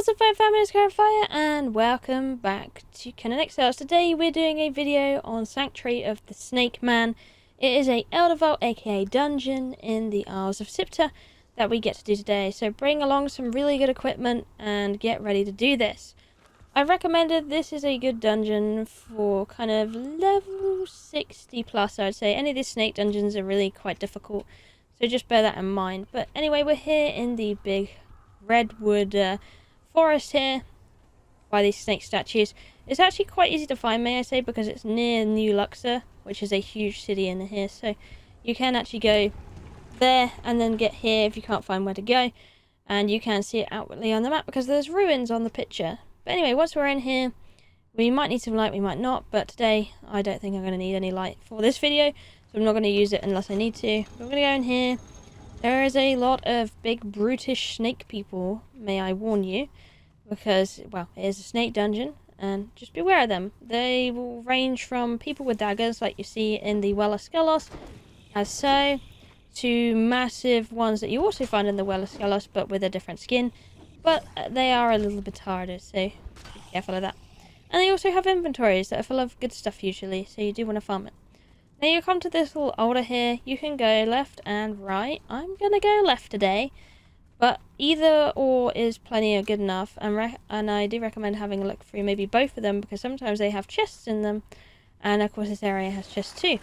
What's up, family? It's Kiahonfire, and welcome back to Conan Exiles. Today we're doing a video on Sanctuary of the Snake Man. It is a Elder Vault, aka dungeon, in the Isles of Siptah that we get to do today. So bring along some really good equipment and get ready to do this. I recommended this is a good dungeon for kind of level 60 plus, I'd say. Any of these snake dungeons are really quite difficult, so just bear that in mind. But anyway, we're here in the big redwood forest here by these snake statues. It's actually quite easy to find, may I say, because it's near New Luxor, which is a huge city in here. So you can actually go there and then get here if you can't find where to go, and you can see it outwardly on the map because there's ruins on the picture. But anyway, once we're in here, we might need some light, we might not, but today I don't think I'm going to need any light for this video, so I'm not going to use it unless I need to. But we're going to go in here. There is a lot of big brutish snake people, may I warn you, because, well, it is a snake dungeon, and just beware of them. They will range from people with daggers, like you see in the Well of Skelos, as so, to massive ones that you also find in the Well of Skelos, but with a different skin. But they are a little bit harder, so be careful of that. And they also have inventories that are full of good stuff usually, so you do want to farm it. Now you come to this little altar here. You can go left and right. I'm going to go left today, but either or is plenty of good enough, and I do recommend having a look through maybe both of them, because sometimes they have chests in them, and of course this area has chests too.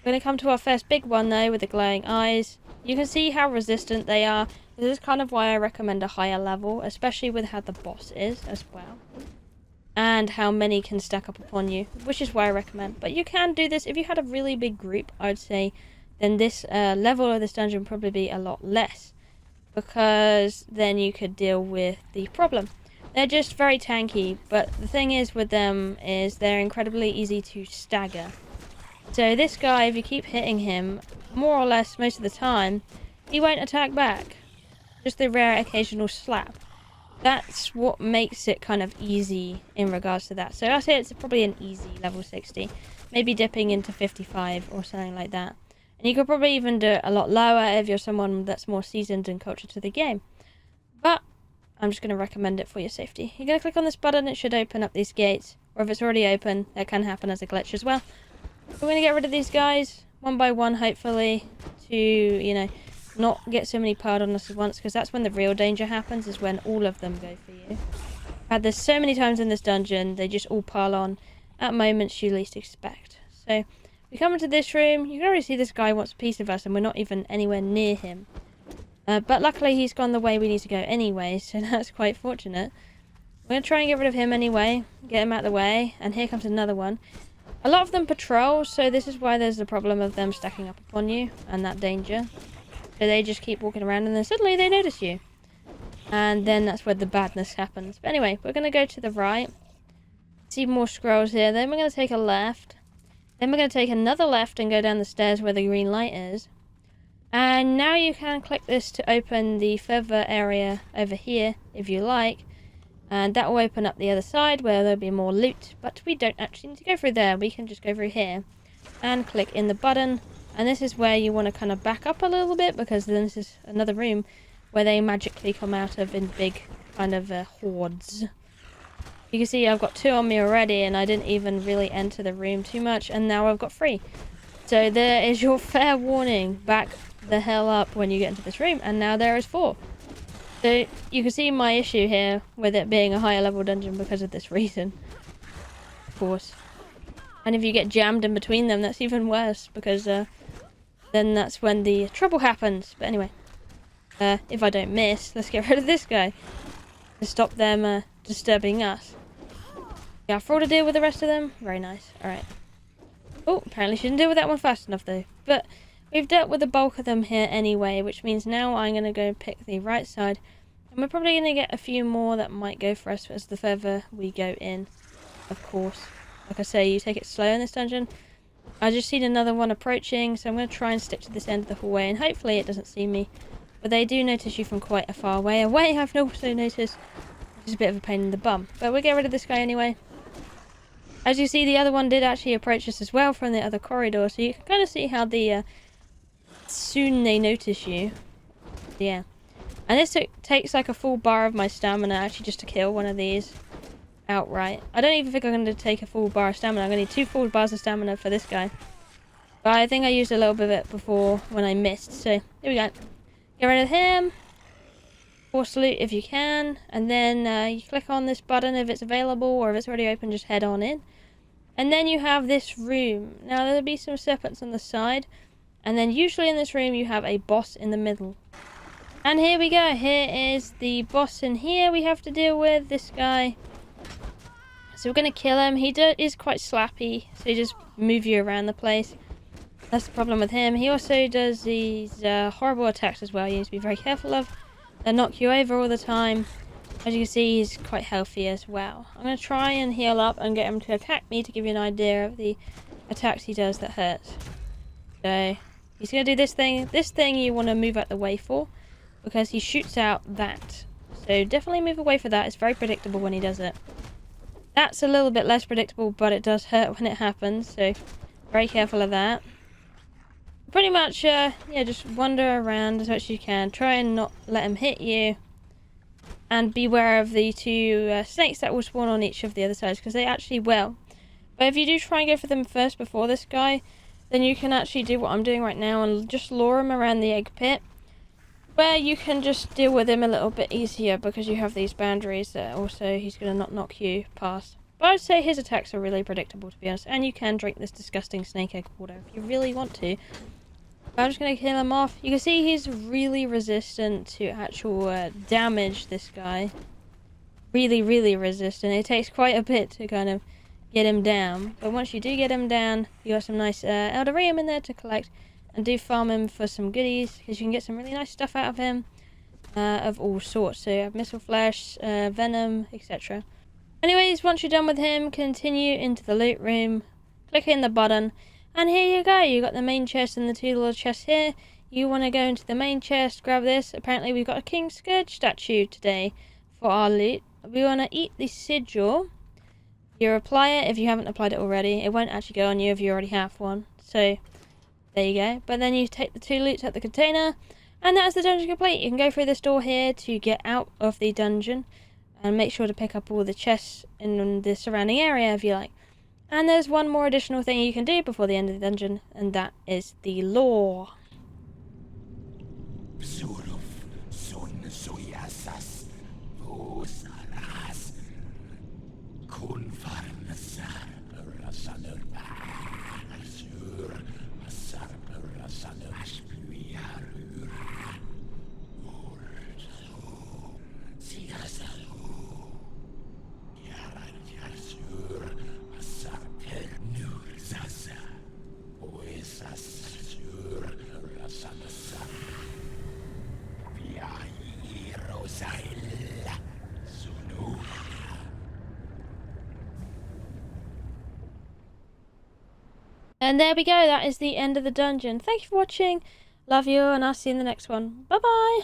We're going to come to our first big one though, with the glowing eyes. You can see how resistant they are. This is kind of why I recommend a higher level, especially with how the boss is as well, and how many can stack up upon you, which is why I recommend. But you can do this if you had a really big group, I'd say, then this level of this dungeon would probably be a lot less, because then you could deal with the problem. They're just very tanky, but the thing is with them is they're incredibly easy to stagger. So this guy, if you keep hitting him, more or less most of the time, he won't attack back. Just the rare occasional slap. That's what makes it kind of easy in regards to that. So I'd say it's probably an easy level 60. Maybe dipping into 55 or something like that. And you could probably even do it a lot lower if you're someone that's more seasoned and cultured to the game. But I'm just going to recommend it for your safety. You're going to click on this button, it should open up these gates. Or if it's already open, that can happen as a glitch as well. We're going to get rid of these guys one by one, hopefully, to, you know, not get so many piled on us at once, because that's when the real danger happens, is when all of them go for you. I've had this so many times in this dungeon, they just all pile on at moments you least expect. So we come into this room. You can already see this guy wants a piece of us, and we're not even anywhere near him. But luckily he's gone the way we need to go anyway, so that's quite fortunate. We're going to try and get rid of him anyway, get him out of the way, and here comes another one. A lot of them patrol, so this is why there's the problem of them stacking up upon you, and that danger. So they just keep walking around, and then suddenly they notice you. And then that's where the badness happens. But anyway, we're going to go to the right. See more scrolls here. Then we're going to take a left. Then we're going to take another left and go down the stairs where the green light is. And now you can click this to open the further area over here, if you like. And that will open up the other side where there'll be more loot. But we don't actually need to go through there. We can just go through here and click in the button. And this is where you want to kind of back up a little bit, because then this is another room where they magically come out of in big kind of hordes. You can see I've got 2 on me already, and I didn't even really enter the room too much, and now I've got 3. So there is your fair warning. Back the hell up when you get into this room, and now there is 4. So you can see my issue here with it being a higher level dungeon because of this reason. Of course. And if you get jammed in between them, that's even worse, because then that's when the trouble happens. But anyway, if I don't miss, let's get rid of this guy to stop them disturbing us. Yeah, for all to deal with the rest of them. Very nice. Alright. Oh, apparently she didn't deal with that one fast enough though. But we've dealt with the bulk of them here anyway, which means now I'm going to go pick the right side. And we're probably going to get a few more that might go for us as the further we go in, of course. Like I say, you take it slow in this dungeon. I just seen another one approaching, so I'm going to try and stick to this end of the hallway, and hopefully it doesn't see me. But they do notice you from quite a far way away, I've also noticed. Which is a bit of a pain in the bum. But we'll get rid of this guy anyway. As you see, the other one did actually approach us as well from the other corridor, so you can kind of see how the soon they notice you. Yeah. And this takes like a full bar of my stamina actually just to kill one of these outright. I don't even think I'm going to take a full bar of stamina. I'm going to need 2 full bars of stamina for this guy. But I think I used a little bit of it before when I missed. So, here we go. Get rid of him. Force loot if you can. And then you click on this button if it's available, or if it's already open, just head on in. And then you have this room. Now, there'll be some serpents on the side. And then usually in this room, you have a boss in the middle. And here we go. Here is the boss in here we have to deal with. This guy. So we're going to kill him. He is quite slappy. So he just move you around the place. That's the problem with him. He also does these horrible attacks as well. You need to be very careful of. They knock you over all the time. As you can see, he's quite healthy as well. I'm going to try and heal up and get him to attack me to give you an idea of the attacks he does that hurts. So, he's going to do this thing. This thing you want to move out the way for, because he shoots out that. So definitely move away for that. It's very predictable when he does it. That's a little bit less predictable, but it does hurt when it happens. So, very careful of that. Pretty much, yeah, just wander around as much as you can. Try and not let him hit you. And beware of the 2 snakes that will spawn on each of the other sides, because they actually will. But if you do try and go for them first before this guy, then you can actually do what I'm doing right now and just lure him around the egg pit, where you can just deal with him a little bit easier because you have these boundaries that also he's going to not knock you past. But I'd say his attacks are really predictable, to be honest, and you can drink this disgusting snake egg water if you really want to. I'm just going to kill him off. You can see he's really resistant to actual damage, this guy. Really, really resistant. It takes quite a bit to kind of get him down. But once you do get him down, you got some nice Eldarium in there to collect. And do farm him for some goodies, because you can get some really nice stuff out of him. Of all sorts. So you have missile flesh, venom, etc. Anyways, once you're done with him, continue into the loot room. Click in the button. And here you go, you got the main chest and the 2 little chests here. You want to go into the main chest, grab this. Apparently we've got a King Scourge statue today for our loot. We want to eat the sigil. You apply it if you haven't applied it already. It won't actually go on you if you already have one. So, there you go. But then you take the 2 loots out the container. And that's the dungeon complete. You can go through this door here to get out of the dungeon. And make sure to pick up all the chests in the surrounding area if you like. And there's one more additional thing you can do before the end of the dungeon, and that is the lore. And there we go, that is the end of the dungeon. Thank you for watching, love you, and I'll see you in the next one. Bye bye!